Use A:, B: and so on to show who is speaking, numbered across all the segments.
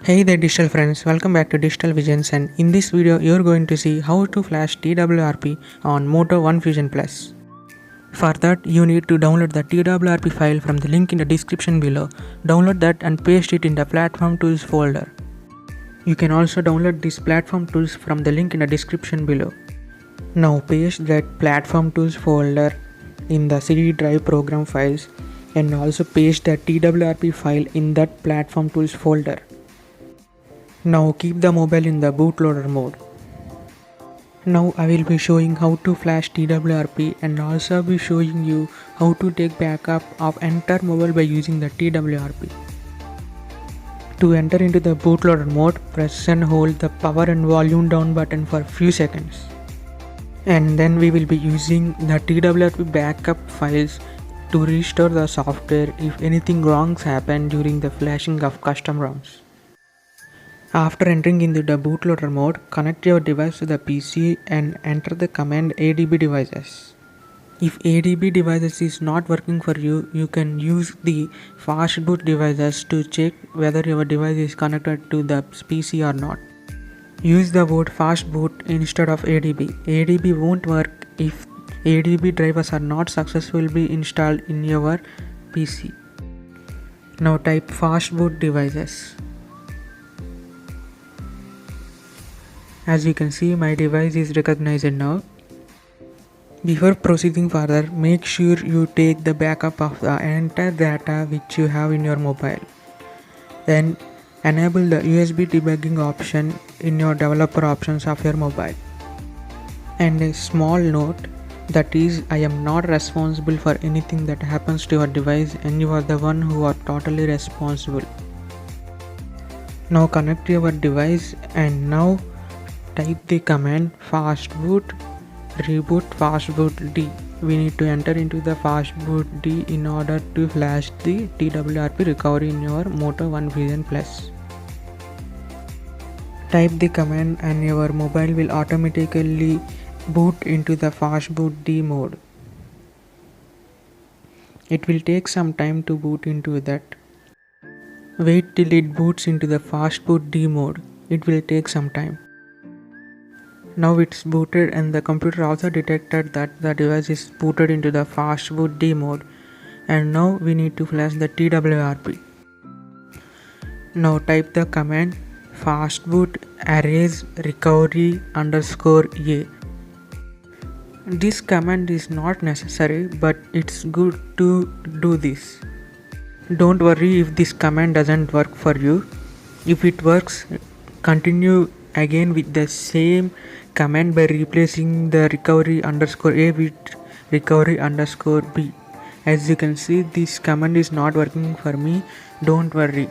A: Hey there digital friends, welcome back to Digital Visions, and in this video you're going to see how to flash TWRP on Moto One Fusion Plus. For that you need to download the TWRP file from the link in the description below. Download that and paste it in the platform tools folder. You can also download this platform tools from the link in the description below. Now paste that platform tools folder in the CD drive program files and also paste the TWRP file in that platform tools folder. Now keep the mobile in the bootloader mode. Now I will be showing how to flash TWRP and also be showing you how to take backup of entire mobile by using the TWRP. To enter into the bootloader mode, press and hold the power and volume down button for few seconds. And then we will be using the TWRP backup files to restore the software if anything wrongs happen during the flashing of custom ROMs. After entering into the bootloader mode, connect your device to the PC and enter the command ADB devices. If ADB devices is not working for you, you can use the fastboot devices to check whether your device is connected to the PC or not. Use the word fastboot instead of ADB. ADB won't work if ADB drivers are not successfully installed in your PC. Now type fastboot devices. As you can see, my device is recognized now. Before proceeding further, make sure you take the backup of the entire data which you have in your mobile. Then enable the USB debugging option in your developer options of your mobile. And a small note, that is, I am not responsible for anything that happens to your device and you are the one who are totally responsible. Now connect your device and now type the command fastboot reboot fastboot D. We need to enter into the fastboot D in order to flash the TWRP recovery in your Moto One Fusion Plus. Type the command and your mobile will automatically boot into the fastboot D mode. It will take some time to boot into that. Wait till it boots into the fastboot D mode. It will take some time. Now it's booted and the computer also detected that the device is booted into the fastboot D mode, and now we need to flash the TWRP. Now type the command fastboot erase recovery _A. This command is not necessary, but it's good to do this. Don't worry if this command doesn't work for you. If it works, continue again with the same command by replacing the recovery _A with recovery _B. As you can see, this command is not working for me. Don't worry.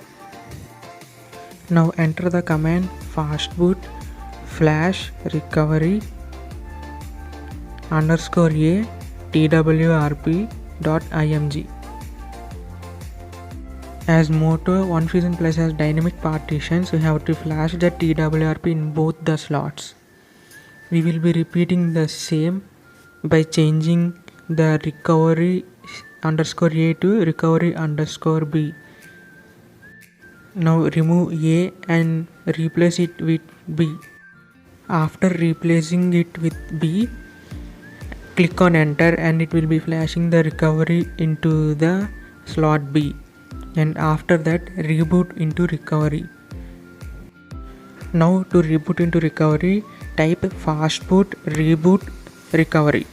A: Now enter the command fastboot flash recovery _A twrp.img. As Moto One Fusion Plus has dynamic partitions, we have to flash the TWRP in both the slots. We will be repeating the same by changing the recovery _A to recovery _B. Now remove A and replace it with B. After replacing it with B, click on enter and it will be flashing the recovery into the slot B. And after that, reboot into recovery. Now to reboot into recovery, type fastboot reboot recovery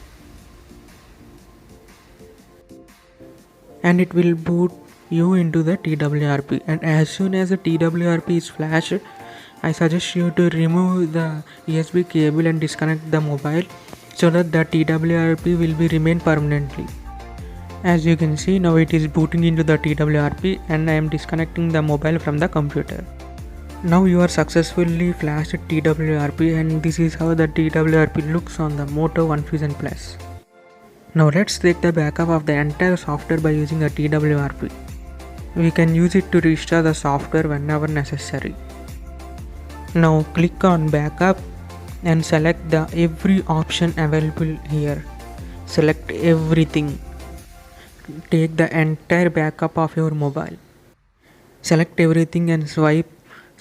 A: and it will boot you into the TWRP. And as soon as the TWRP is flashed, I suggest you to remove the USB cable and disconnect the mobile so that the TWRP will be remain permanently. As you can see, now it is booting into the TWRP and I am disconnecting the mobile from the computer. Now you are successfully flashed TWRP, and this is how the TWRP looks on the Moto One Fusion Plus. Now let's take the backup of the entire software by using the TWRP. We can use it to restore the software whenever necessary. Now click on backup and select the every option available here. Select everything. Take the entire backup of your mobile. Select everything and swipe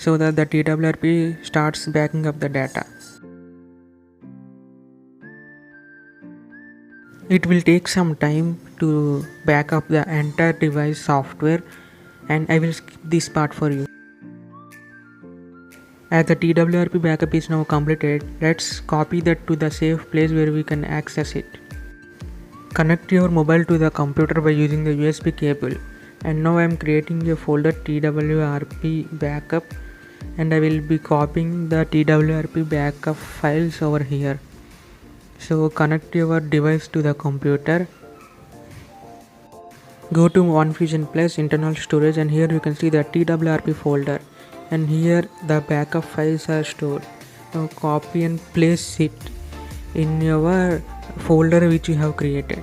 A: so that the TWRP starts backing up the data. It will take some time to back up the entire device software, and I will skip this part for you. As the TWRP backup is now completed, let's copy that to the safe place where we can access it. Connect your mobile to the computer by using the USB cable, and now I am creating a folder TWRP backup, and I will be copying the TWRP backup files over here. So connect your device to the computer, go to OneFusion Plus internal storage, and here you can see the TWRP folder, and here the backup files are stored. Now copy and place it in your folder which you have created.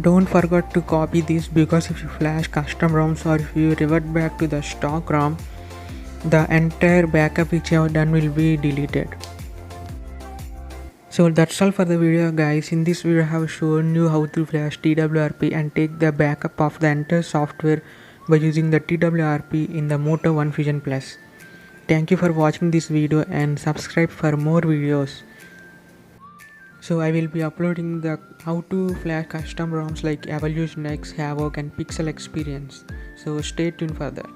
A: Don't forget to copy this, because if you flash custom ROMs or if you revert back to the stock ROM, the entire backup which you have done will be deleted. So that's all for the video guys. In this video I have shown you how to flash TWRP and take the backup of the entire software by using the TWRP in the Moto One Fusion Plus. Thank you for watching this video and subscribe for more videos. So I will be uploading the how to flash custom ROMs like Evolution X, Havoc and Pixel Experience. So stay tuned for that.